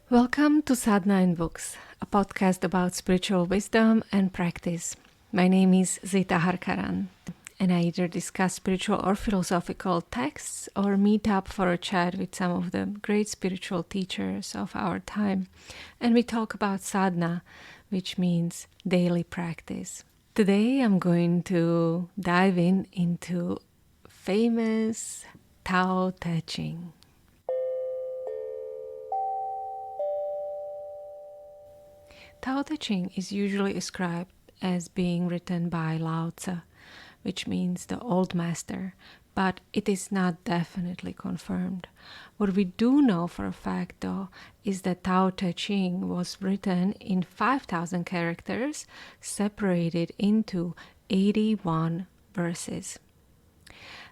Welcome to Sadhana in Books, a podcast about spiritual wisdom and practice. My name is Zita Harkaran, and I either discuss spiritual or philosophical texts or meet up for a chat with some of the great spiritual teachers of our time. And we talk about sadhana, which means daily practice. Today I'm going to dive into famous Tao Te Ching. Tao Te Ching is usually ascribed as being written by Lao Tzu, which means the old master, but it is not definitely confirmed. What we do know for a fact, though, is that Tao Te Ching was written in 5,000 characters, separated into 81 verses.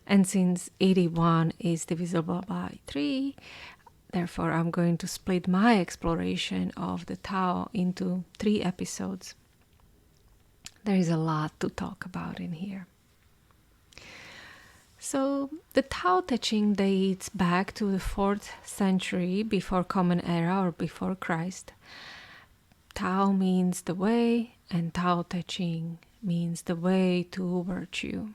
And since 81 is divisible by 3, therefore, I'm going to split my exploration of the Tao into 3 episodes. There is a lot to talk about in here. So, the Tao Te Ching dates back to the 4th century before Common Era or before Christ. Tao means the way, and Tao Te Ching means the way to virtue.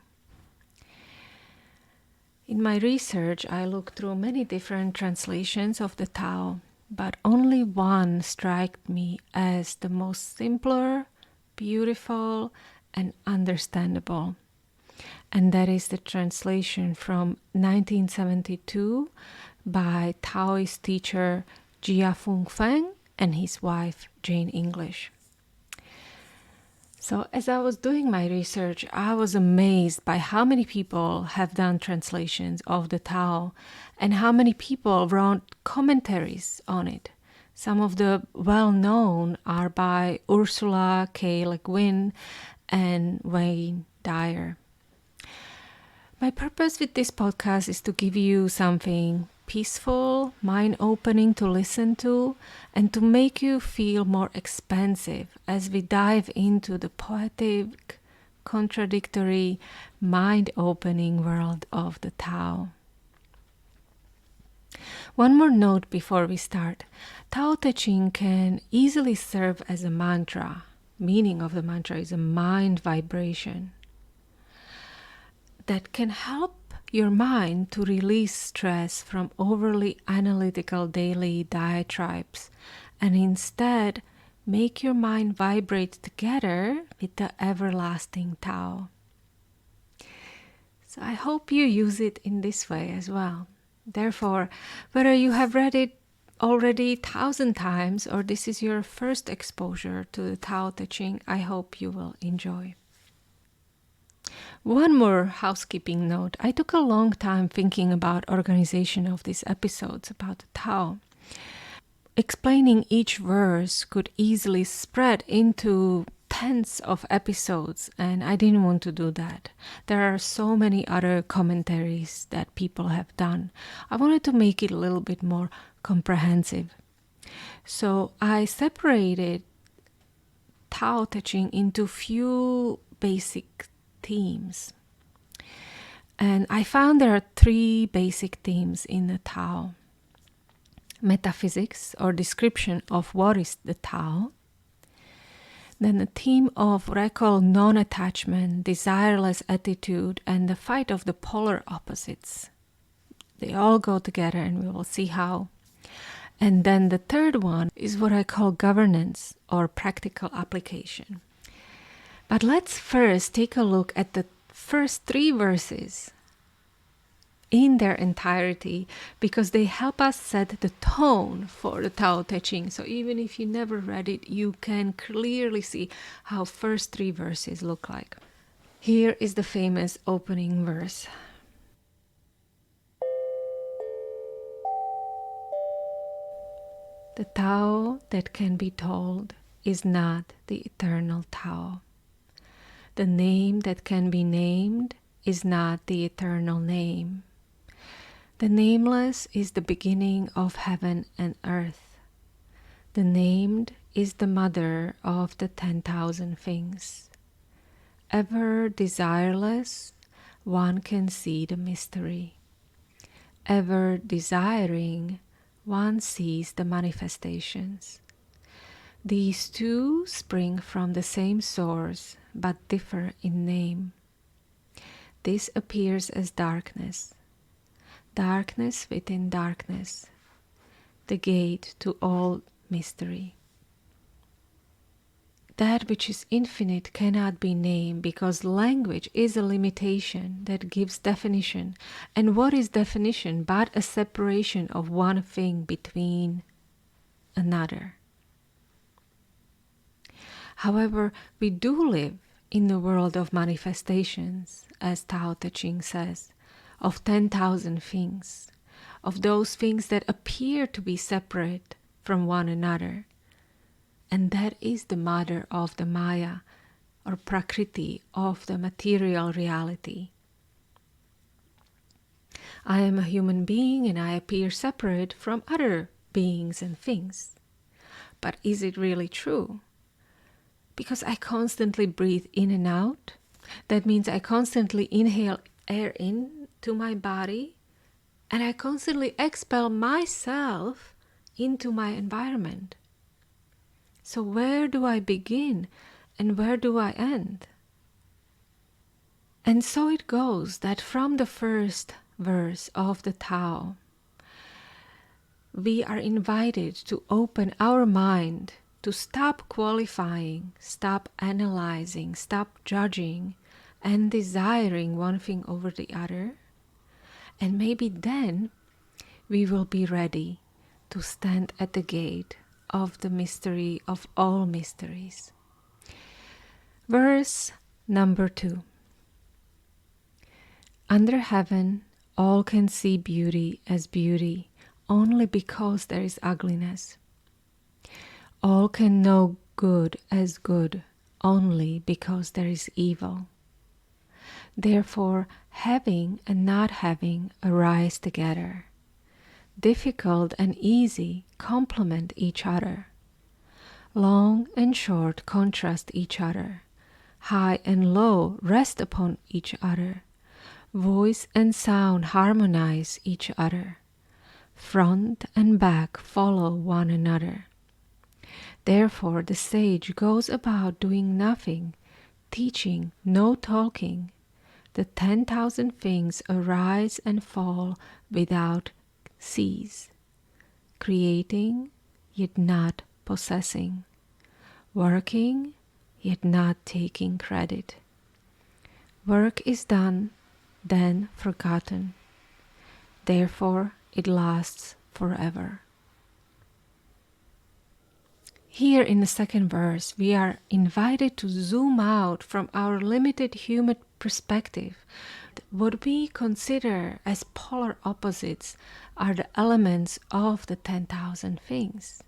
In my research, I looked through many different translations of the Tao, but only one struck me as the most simpler, beautiful, and understandable. And that is the translation from 1972 by Taoist teacher Jia Fung Feng and his wife Jane English. So as I was doing my research, I was amazed by how many people have done translations of the Tao and how many people wrote commentaries on it. Some of the well-known are by Ursula K. Le Guin and Wayne Dyer. My purpose with this podcast is to give you something peaceful, mind-opening to listen to, and to make you feel more expansive as we dive into the poetic, contradictory, mind-opening world of the Tao. One more note before we start. Tao Te Ching can easily serve as a mantra. Meaning of the mantra is a mind vibration that can help your mind to release stress from overly analytical daily diatribes and instead make your mind vibrate together with the everlasting Tao. So I hope you use it in this way as well. Therefore, whether you have read it already 1,000 times or this is your first exposure to the Tao Te Ching, I hope you will enjoy. One more housekeeping note. I took a long time thinking about organization of these episodes about the Tao. Explaining each verse could easily spread into tens of episodes, and I didn't want to do that. There are so many other commentaries that people have done. I wanted to make it a little bit more comprehensive. So I separated Tao Te Ching into few basic themes. And I found there are 3 basic themes in the Tao. Metaphysics, or description of what is the Tao. Then the theme of what I call non-attachment, desireless attitude, and the fight of the polar opposites. They all go together and we will see how. And then the third one is what I call governance, or practical application. But let's first take a look at the first 3 verses in their entirety because they help us set the tone for the Tao Te Ching. So even if you never read it, you can clearly see how first 3 verses look like. Here is the famous opening verse. The Tao that can be told is not the eternal Tao. The name that can be named is not the eternal name. The nameless is the beginning of heaven and earth. The named is the mother of the 10,000 things. Ever desireless, one can see the mystery. Ever desiring, one sees the manifestations. These two spring from the same source, but differ in name. This appears as darkness. Darkness within darkness, the gate to all mystery. That which is infinite cannot be named because language is a limitation that gives definition. And what is definition but a separation of one thing between another? However, we do live in the world of manifestations, as Tao Te Ching says, of 10,000 things, of those things that appear to be separate from one another. And that is the mother of the Maya, or Prakriti, of the material reality. I am a human being and I appear separate from other beings and things. But is it really true? Because I constantly breathe in and out. That means I constantly inhale air into my body and I constantly expel myself into my environment. So where do I begin and where do I end? And so it goes that from the first verse of the Tao, we are invited to open our mind, to stop qualifying, stop analyzing, stop judging, and desiring one thing over the other. And maybe then we will be ready to stand at the gate of the mystery of all mysteries. Verse number 2. Under heaven, all can see beauty as beauty only because there is ugliness. All can know good as good only because there is evil. Therefore, having and not having arise together. Difficult and easy complement each other. Long and short contrast each other. High and low rest upon each other. Voice and sound harmonize each other. Front and back follow one another. Therefore the sage goes about doing nothing, teaching, no talking. The 10,000 things arise and fall without cease, creating yet not possessing, working yet not taking credit. Work is done, then forgotten. Therefore it lasts forever. Here in the second verse, we are invited to zoom out from our limited human perspective. What we consider as polar opposites are the elements of the 10,000 things.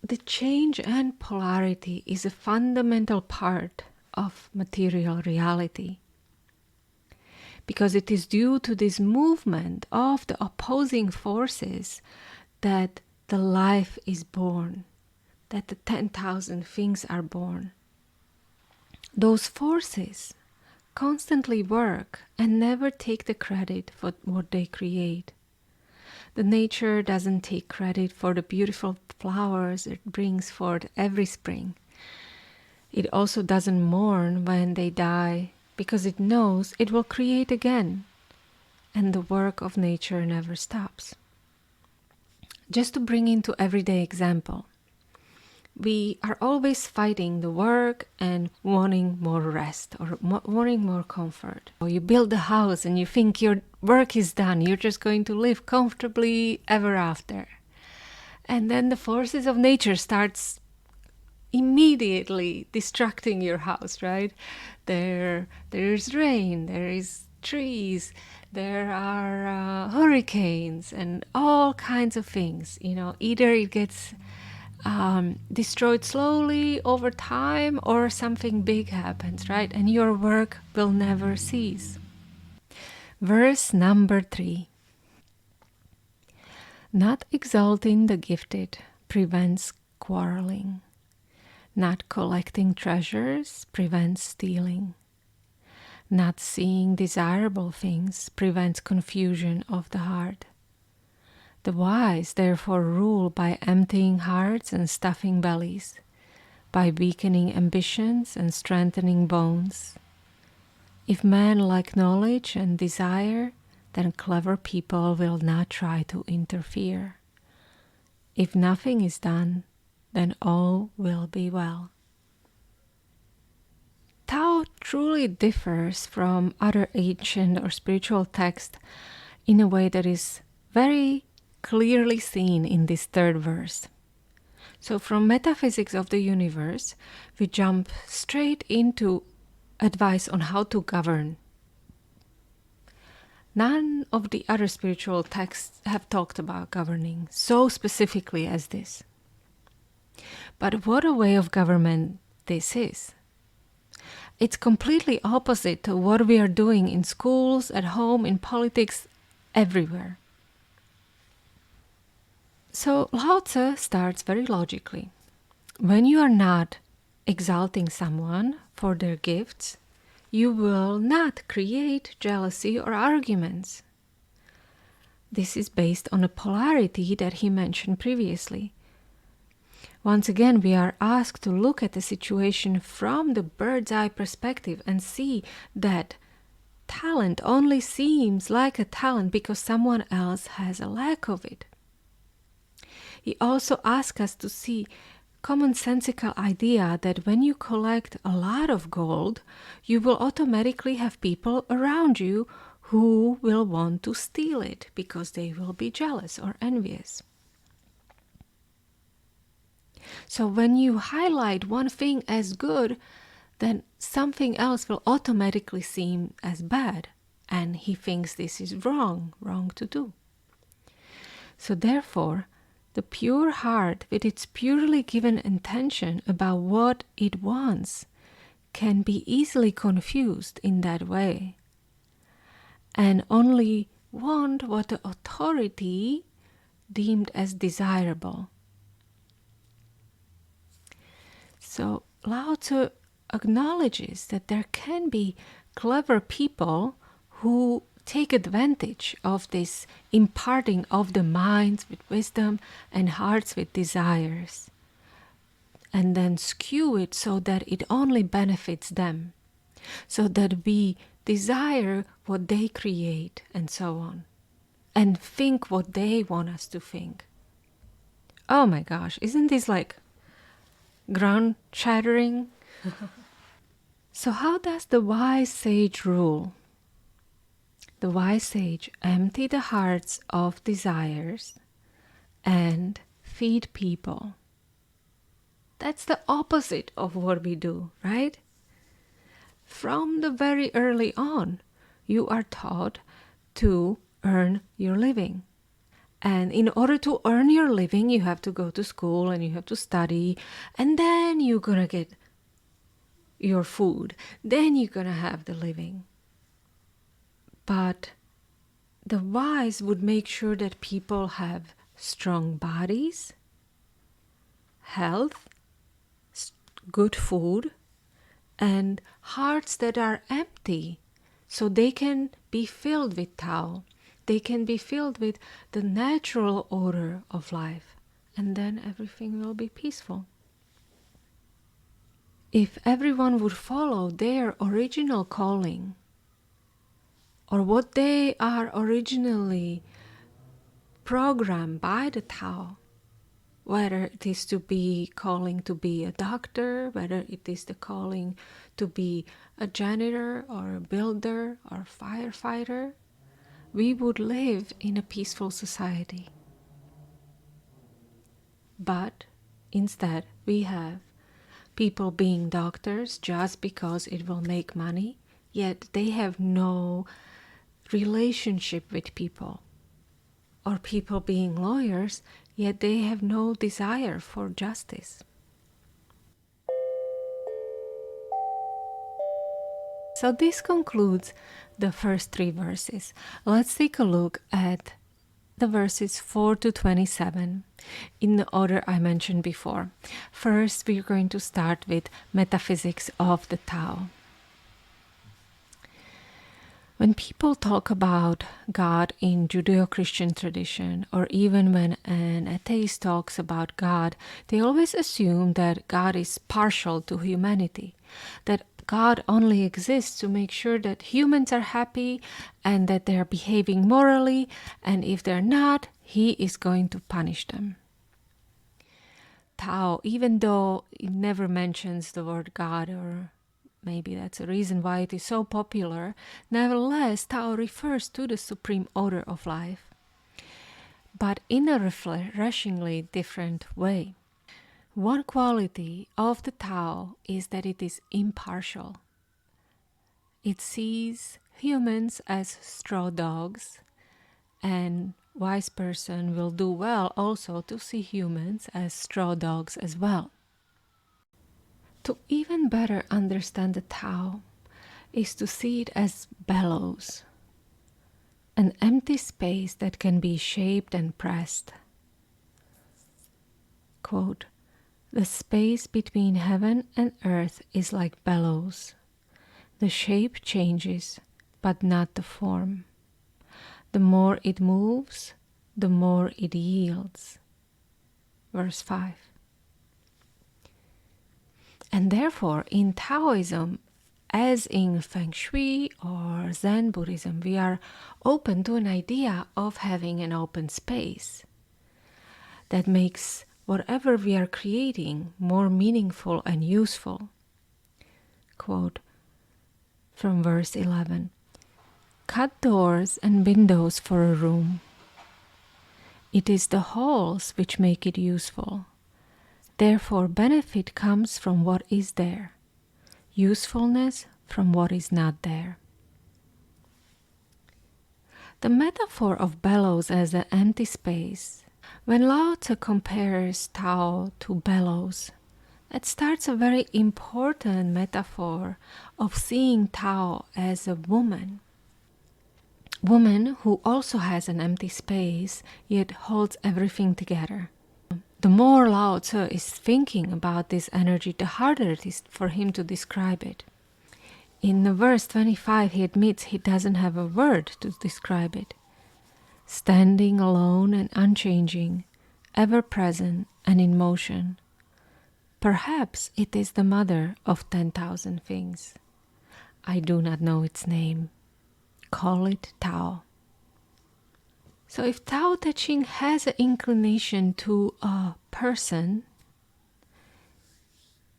The change and polarity is a fundamental part of material reality, because it is due to this movement of the opposing forces that the life is born, that the 10,000 things are born. Those forces constantly work and never take the credit for what they create. The nature doesn't take credit for the beautiful flowers it brings forth every spring. It also doesn't mourn when they die, because it knows it will create again, and the work of nature never stops. Just to bring into everyday example, we are always fighting the work and wanting more rest or wanting more comfort. Or you build a house and you think your work is done, you're just going to live comfortably ever after. And then the forces of nature starts immediately destructing your house, right? There's rain, there is trees, there are hurricanes and all kinds of things. Either it gets destroyed slowly over time or something big happens, right? And your work will never cease. Verse number 3. Not exalting the gifted prevents quarreling. Not collecting treasures prevents stealing. Not seeing desirable things prevents confusion of the heart. The wise therefore rule by emptying hearts and stuffing bellies, by weakening ambitions and strengthening bones. If men lack knowledge and desire, then clever people will not try to interfere. If nothing is done, then all will be well. Tao truly differs from other ancient or spiritual texts in a way that is very clearly seen in this third verse. So from Metaphysics of the Universe, we jump straight into advice on how to govern. None of the other spiritual texts have talked about governing so specifically as this. But what a way of government this is. It's completely opposite to what we are doing in schools, at home, in politics, everywhere. So Lao Tzu starts very logically. When you are not exalting someone for their gifts, you will not create jealousy or arguments. This is based on a polarity that he mentioned previously. Once again, we are asked to look at the situation from the bird's eye perspective and see that talent only seems like a talent because someone else has a lack of it. He also asks us to see commonsensical idea that when you collect a lot of gold, you will automatically have people around you who will want to steal it because they will be jealous or envious. So when you highlight one thing as good, then something else will automatically seem as bad, and he thinks this is wrong to do. So therefore, the pure heart with its purely given intention about what it wants can be easily confused in that way, and only want what the authority deemed as desirable. So Lao Tzu acknowledges that there can be clever people who take advantage of this imparting of the minds with wisdom and hearts with desires, and then skew it so that it only benefits them, so that we desire what they create and so on, and think what they want us to think. Oh my gosh, isn't this like ground shattering? So how does the wise sage rule? The wise sage empty the hearts of desires and feed people. That's the opposite of what we do, right? From the very early on, you are taught to earn your living. And in order to earn your living, you have to go to school and you have to study, and then you're going to get your food. Then you're going to have the living. But the wise would make sure that people have strong bodies, health, good food, and hearts that are empty, so they can be filled with Tao. They can be filled with the natural order of life, and then everything will be peaceful. If everyone would follow their original calling, or what they are originally programmed by the Tao, whether it is to be calling to be a doctor, whether it is the calling to be a janitor or a builder or a firefighter, we would live in a peaceful society. But instead, we have people being doctors just because it will make money, yet they have no relationship with people. Or people being lawyers, yet they have no desire for justice. So this concludes the first 3 verses. Let's take a look at the verses 4 to 27 in the order I mentioned before. First, we're going to start with Metaphysics of the Tao. When people talk about God in Judeo-Christian tradition, or even when an atheist talks about God, they always assume that God is partial to humanity, that God only exists to make sure that humans are happy and that they're behaving morally, and if they're not, he is going to punish them. Tao, even though it never mentions the word God, or maybe that's a reason why it is so popular, nevertheless, Tao refers to the supreme order of life, but in a refreshingly different way. One quality of the Tao is that it is impartial. It sees humans as straw dogs, and wise person will do well also to see humans as straw dogs as well. To even better understand the Tao is to see it as bellows, an empty space that can be shaped and pressed. Quote, "The space between heaven and earth is like bellows. The shape changes, but not the form. The more it moves, the more it yields." Verse 5. And therefore, in Taoism, as in Feng Shui or Zen Buddhism, we are open to an idea of having an open space that makes whatever we are creating more meaningful and useful. Quote from verse 11, "Cut doors and windows for a room. It is the holes which make it useful. Therefore, benefit comes from what is there, usefulness from what is not there." The metaphor of bellows as an empty space, when Lao Tzu compares Tao to bellows, that starts a very important metaphor of seeing Tao as a woman. Woman who also has an empty space, yet holds everything together. The more Lao Tzu is thinking about this energy, the harder it is for him to describe it. In the verse 25, he admits he doesn't have a word to describe it. Standing alone and unchanging, ever present and in motion. Perhaps it is the mother of 10,000 things. I do not know its name. Call it Tao. So if Tao Te Ching has an inclination to a person,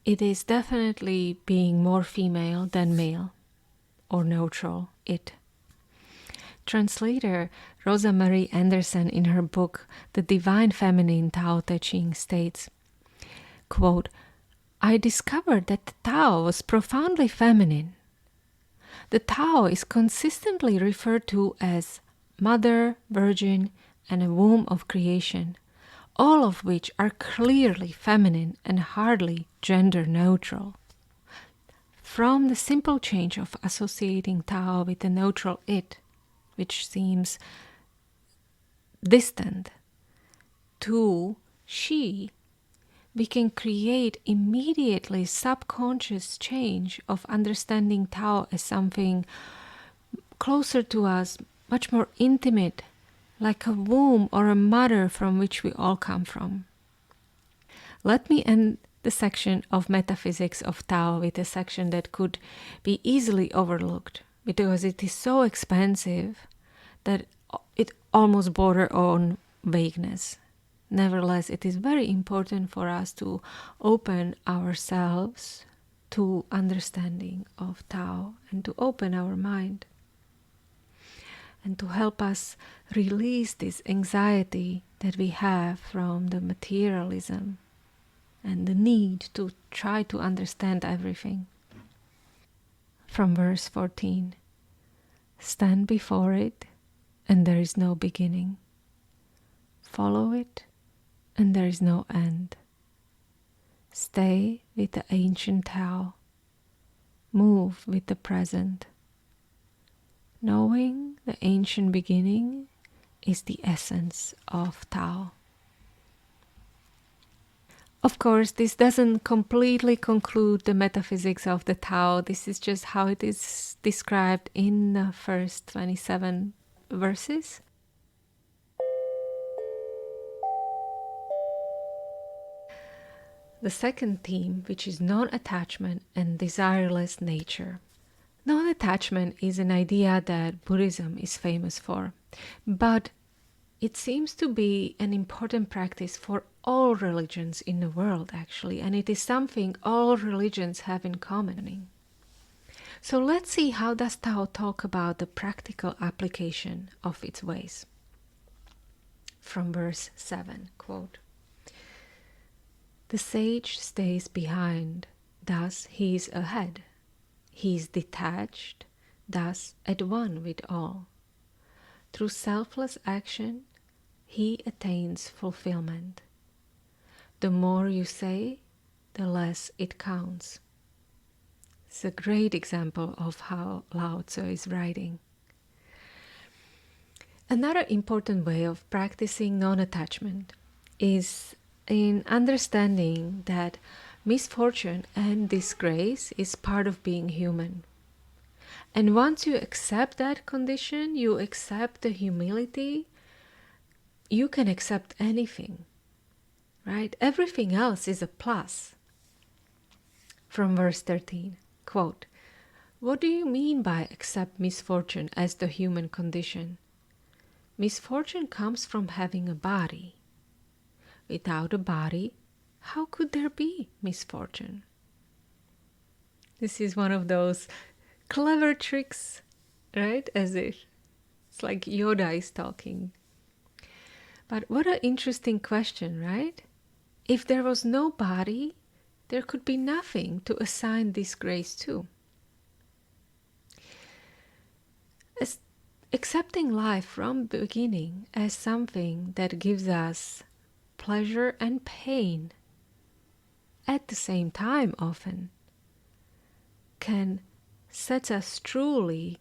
it is definitely being more female than male, or neutral, it. Translator Rosa Marie Anderson in her book The Divine Feminine Tao Te Ching states, quote, "I discovered that the Tao was profoundly feminine. The Tao is consistently referred to as Mother, Virgin, and a womb of creation, all of which are clearly feminine and hardly gender neutral. From the simple change of associating Tao with the neutral it, which seems distant, to she, we can create immediately subconscious change of understanding Tao as something closer to us, much more intimate, like a womb or a mother from which we all come from." Let me end the section of Metaphysics of Tao with a section that could be easily overlooked, because it is so expansive that it almost borders on vagueness. Nevertheless, it is very important for us to open ourselves to understanding of Tao and to open our mind, and to help us release this anxiety that we have from the materialism and the need to try to understand everything. From verse 14, "Stand before it, and there is no beginning. Follow it, and there is no end. Stay with the ancient Tao. Move with the present. Knowing the ancient beginning is the essence of Tao." Of course, this doesn't completely conclude the metaphysics of the Tao. This is just how it is described in the first 27 verses. The second theme, which is non-attachment and desireless nature. Non-attachment is an idea that Buddhism is famous for, but it seems to be an important practice for all religions in the world, actually, and it is something all religions have in common. So let's see how does Tao talk about the practical application of its ways. From verse 7, quote, "The sage stays behind, thus he is ahead. He is detached, thus at one with all. Through selfless action, he attains fulfillment. The more you say, the less it counts." It's a great example of how Lao Tzu is writing. Another important way of practicing non-attachment is in understanding that misfortune and disgrace is part of being human. And once you accept that condition, you accept the humility, you can accept anything, right? Everything else is a plus. From verse 13, quote, "What do you mean by accept misfortune as the human condition? Misfortune comes from having a body. Without a body, how could there be misfortune?" This is one of those clever tricks, right? As if it's like Yoda is talking. But what an interesting question, right? If there was no body, there could be nothing to assign disgrace to. As accepting life from the beginning as something that gives us pleasure and pain at the same time often can set us truly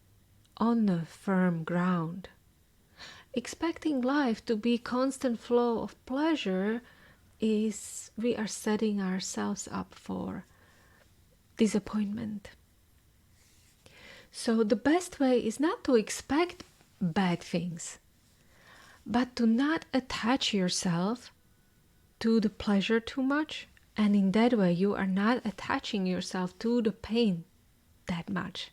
on the firm ground. Expecting life to be constant flow of pleasure is we are setting ourselves up for disappointment. So the best way is not to expect bad things, but to not attach yourself to the pleasure too much, and in that way you are not attaching yourself to the pain that much.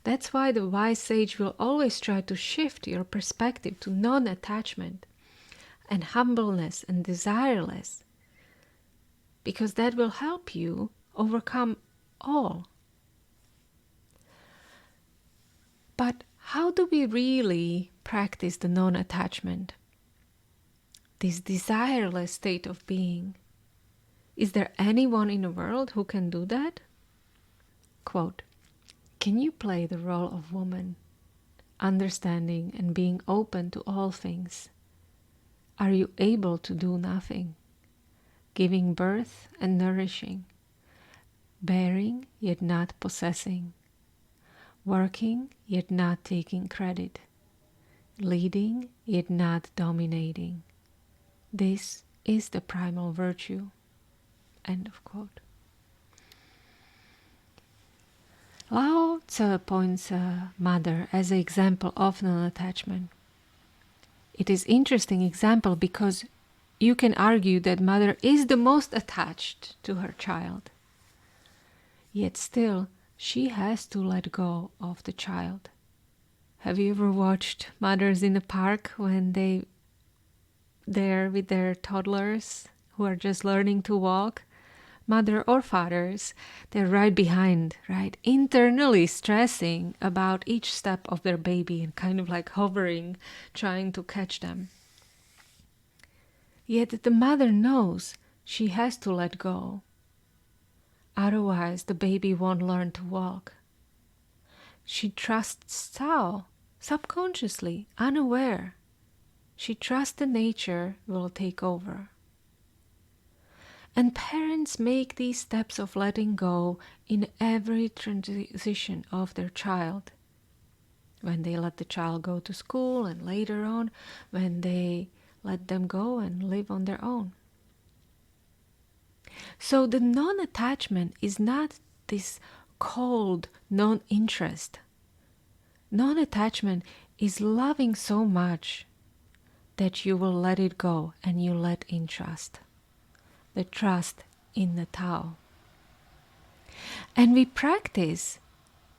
That's why the wise sage will always try to shift your perspective to non-attachment and humbleness and desireless, because that will help you overcome all. But how do we really practice the non-attachment? This desireless state of being. Is there anyone in the world who can do that? Quote, "Can you play the role of woman, understanding and being open to all things? Are you able to do nothing, giving birth and nourishing, bearing yet not possessing, working yet not taking credit, leading yet not dominating? This is the primal virtue." End of quote. Lao Tzu points a mother as an example of non-attachment. It is an interesting example because you can argue that mother is the most attached to her child. Yet still, she has to let go of the child. Have you ever watched mothers in the park when they're with their toddlers who are just learning to walk? Mother or fathers, they're right behind, right? Internally stressing about each step of their baby and kind of like hovering, trying to catch them. Yet the mother knows she has to let go. Otherwise, the baby won't learn to walk. She trusts Tao, subconsciously, unaware. She trusts the nature will take over. And parents make these steps of letting go in every transition of their child. When they let the child go to school, and later on when they let them go and live on their own. So the non-attachment is not this cold non-interest. Non-attachment is loving so much that you will let it go and you let in trust. The trust in the Tao. And we practice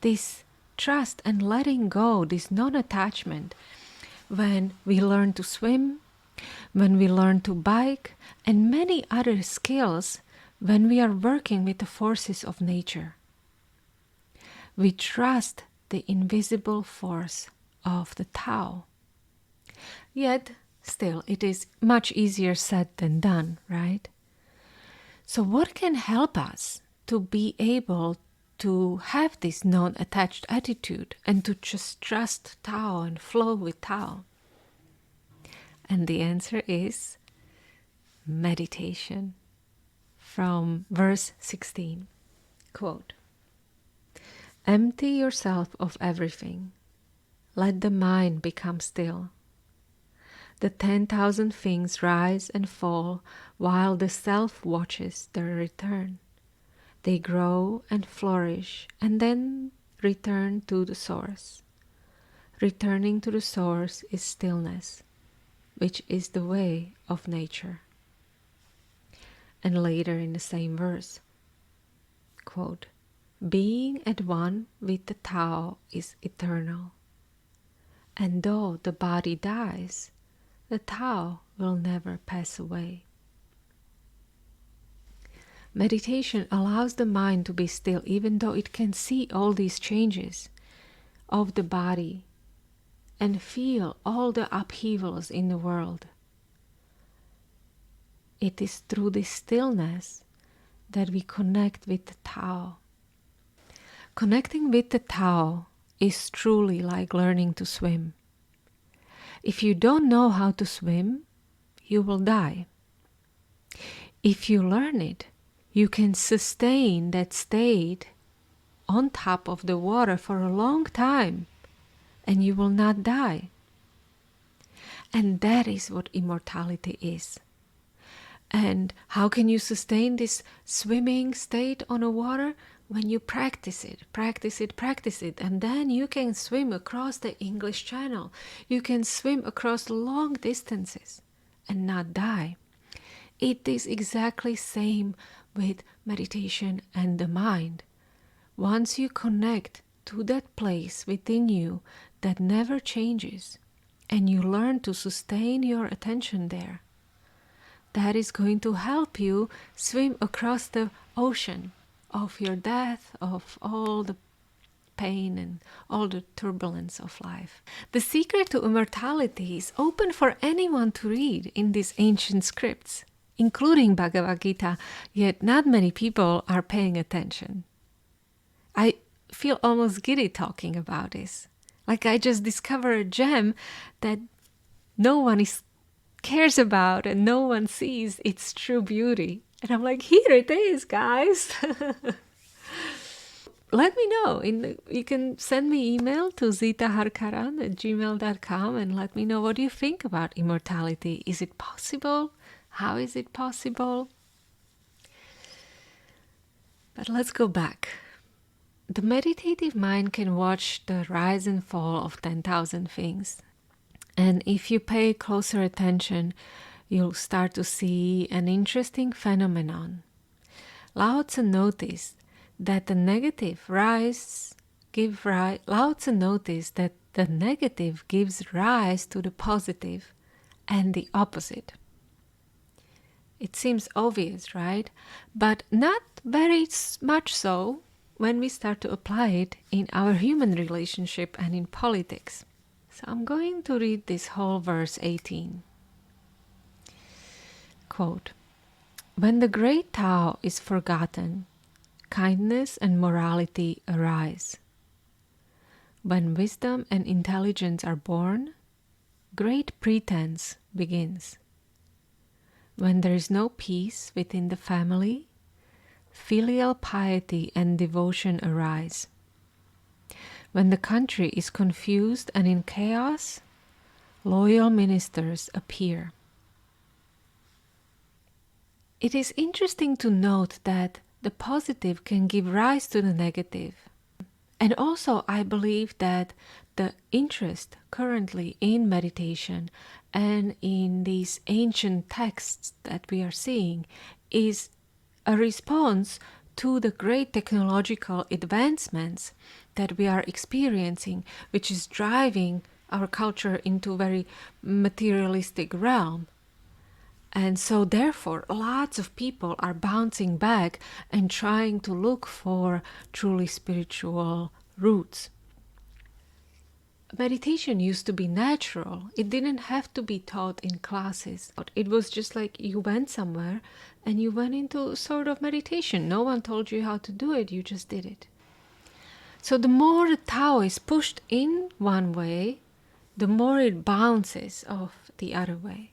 this trust and letting go, this non-attachment, when we learn to swim, when we learn to bike, and many other skills when we are working with the forces of nature. We trust the invisible force of the Tao. Yet, still, it is much easier said than done, right? So what can help us to be able to have this non-attached attitude and to just trust Tao and flow with Tao? And the answer is meditation. From verse 16, quote, "Empty yourself of everything. Let the mind become still. The 10,000 things rise and fall while the self watches their return. They grow and flourish and then return to the source. Returning to the source is stillness, which is the way of nature." And later in the same verse, quote, "Being at one with the Tao is eternal. And though the body dies, the Tao will never pass away." Meditation allows the mind to be still, even though it can see all these changes of the body and feel all the upheavals in the world. It is through this stillness that we connect with the Tao. Connecting with the Tao is truly like learning to swim. If you don't know how to swim, you will die. If you learn it, you can sustain that state on top of the water for a long time, and you will not die. And that is what immortality is. And how can you sustain this swimming state on the water? When you practice it, and then you can swim across the English Channel. You can swim across long distances and not die. It is exactly same with meditation and the mind. Once you connect to that place within you that never changes, and you learn to sustain your attention there, that is going to help you swim across the ocean of your death, of all the pain and all the turbulence of life. The secret to immortality is open for anyone to read in these ancient scripts, including Bhagavad Gita, yet not many people are paying attention. I feel almost giddy talking about this. Like I just discovered a gem that no one cares about and no one sees its true beauty. And I'm like, here it is, guys. Let me know. You can send me email to zitaharkaran@gmail.com and let me know what you think about immortality. Is it possible? How is it possible? But let's go back. The meditative mind can watch the rise and fall of 10,000 things. And if you pay closer attention, you'll start to see an interesting phenomenon. Lao Tzu noticed that the negative gives rise to the positive and the opposite. It seems obvious, right? But not very much so when we start to apply it in our human relationship and in politics. So I'm going to read this whole verse 18. Quote, "When the great Tao is forgotten, kindness and morality arise. When wisdom and intelligence are born, great pretense begins. When there is no peace within the family, filial piety and devotion arise. When the country is confused and in chaos, loyal ministers appear." It is interesting to note that the positive can give rise to the negative. And also, I believe that the interest currently in meditation and in these ancient texts that we are seeing is a response to the great technological advancements that we are experiencing, which is driving our culture into a very materialistic realm. And so therefore, lots of people are bouncing back and trying to look for truly spiritual roots. Meditation used to be natural. It didn't have to be taught in classes. It was just like you went somewhere and you went into sort of meditation. No one told you how to do it, you just did it. So the more the Tao is pushed in one way, the more it bounces off the other way.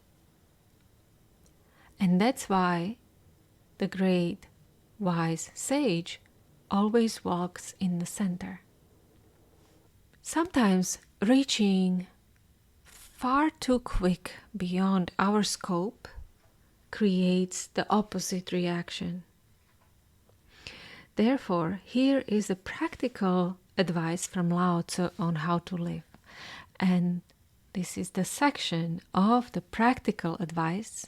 And that's why the great wise sage always walks in the center. Sometimes reaching far too quick beyond our scope creates the opposite reaction. Therefore, here is a practical advice from Lao Tzu on how to live. And this is the section of the practical advice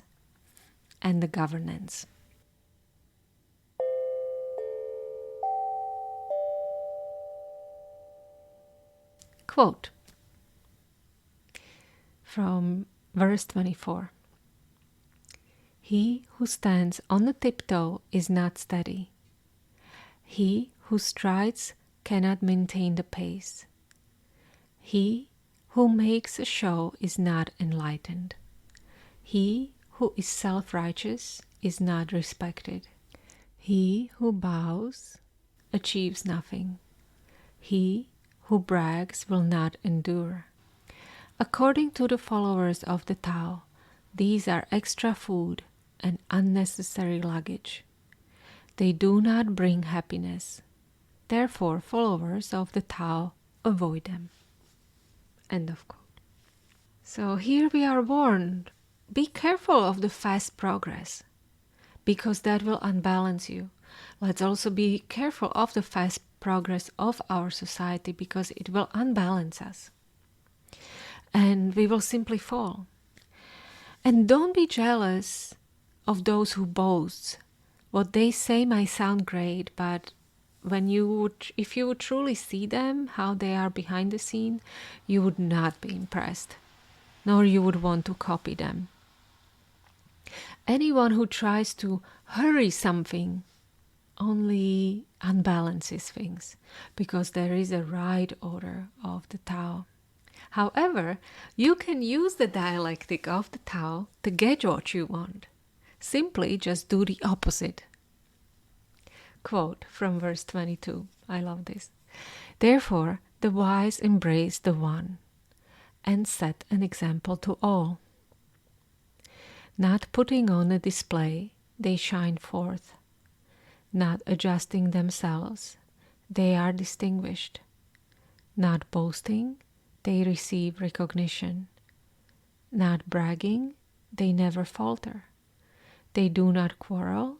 and the governance. Quote from verse 24. He who stands on the tiptoe is not steady. He who strides cannot maintain the pace. He who makes a show is not enlightened. He who is self-righteous is not respected. He who bows achieves nothing. He who brags will not endure. According to the followers of the Tao, these are extra food and unnecessary luggage. They do not bring happiness. Therefore, followers of the Tao avoid them. End of quote. So here we are warned, be careful of the fast progress, because that will unbalance you. Let's also be careful of the fast progress of our society, because it will unbalance us. And we will simply fall. And don't be jealous of those who boast. What they say might sound great, but if you would truly see them, how they are behind the scene, you would not be impressed, nor you would want to copy them. Anyone who tries to hurry something only unbalances things, because there is a right order of the Tao. However, you can use the dialectic of the Tao to get what you want. Simply just do the opposite. Quote from verse 22. I love this. Therefore, the wise embrace the one and set an example to all. Not putting on a display, they shine forth. Not adjusting themselves, they are distinguished. Not boasting, they receive recognition. Not bragging, they never falter. They do not quarrel,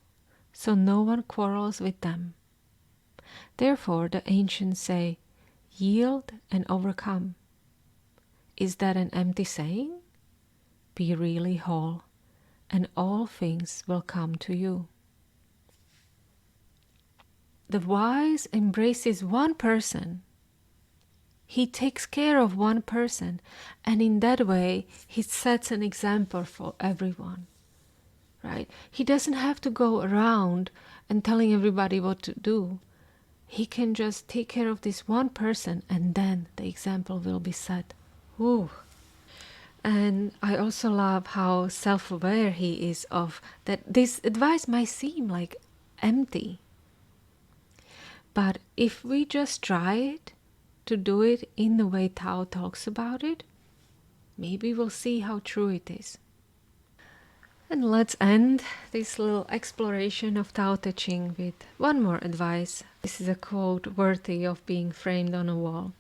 so no one quarrels with them. Therefore the ancients say, yield and overcome. Is that an empty saying? Be really whole, and all things will come to you. The wise embraces one person. He takes care of one person, and in that way he sets an example for everyone. Right? He doesn't have to go around and telling everybody what to do. He can just take care of this one person, and then the example will be set. Ooh. And I also love how self-aware he is of that. This advice might seem like empty, but if we just try it, to do it in the way Tao talks about it, maybe we'll see how true it is. And let's end this little exploration of Tao Te Ching with one more advice. This is a quote worthy of being framed on a wall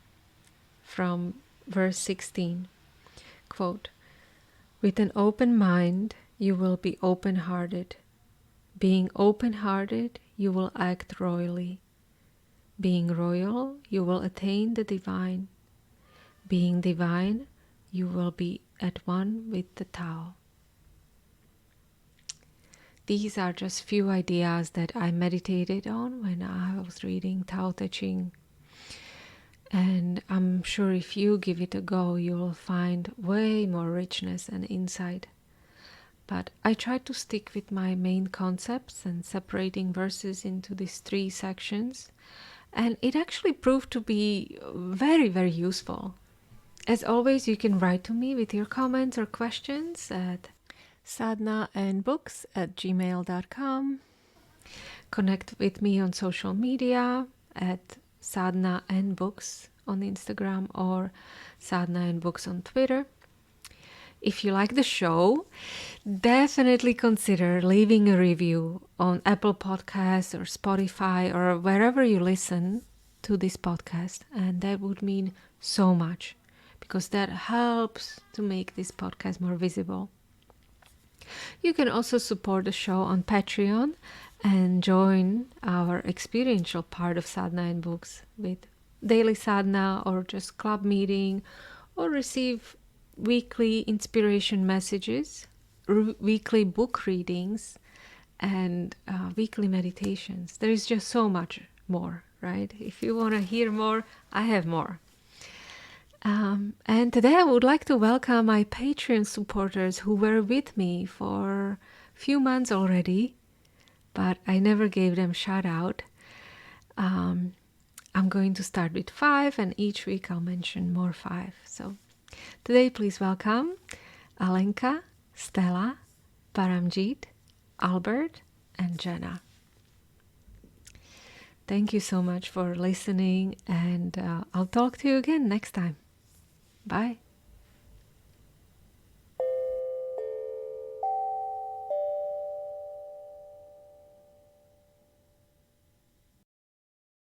from verse 16. Quote, with an open mind, you will be open-hearted. Being open-hearted, you will act royally. Being royal, you will attain the divine. Being divine, you will be at one with the Tao. These are just few ideas that I meditated on when I was reading Tao Te Ching. And I'm sure if you give it a go, you will find way more richness and insight. But I tried to stick with my main concepts and separating verses into these 3 sections. And it actually proved to be very, very useful. As always, you can write to me with your comments or questions at sadhanaandbooks@gmail.com. Connect with me on social media at Sadhana and Books on Instagram or Sadhana and Books on Twitter. If you like the show, definitely consider leaving a review on Apple Podcasts or Spotify or wherever you listen to this podcast. And that would mean so much because that helps to make this podcast more visible. You can also support the show on Patreon and join our experiential part of Sadhana and Books with daily sadhana or just club meeting, or receive weekly inspiration messages, weekly book readings, and weekly meditations. There is just so much more, right? If you want to hear more, I have more. And today I would like to welcome my Patreon supporters who were with me for a few months already, but I never gave them shout out. I'm going to start with 5, and each week I'll mention more 5. So today, please welcome Alenka, Stella, Paramjit, Albert, and Jenna. Thank you so much for listening, and I'll talk to you again next time. Bye.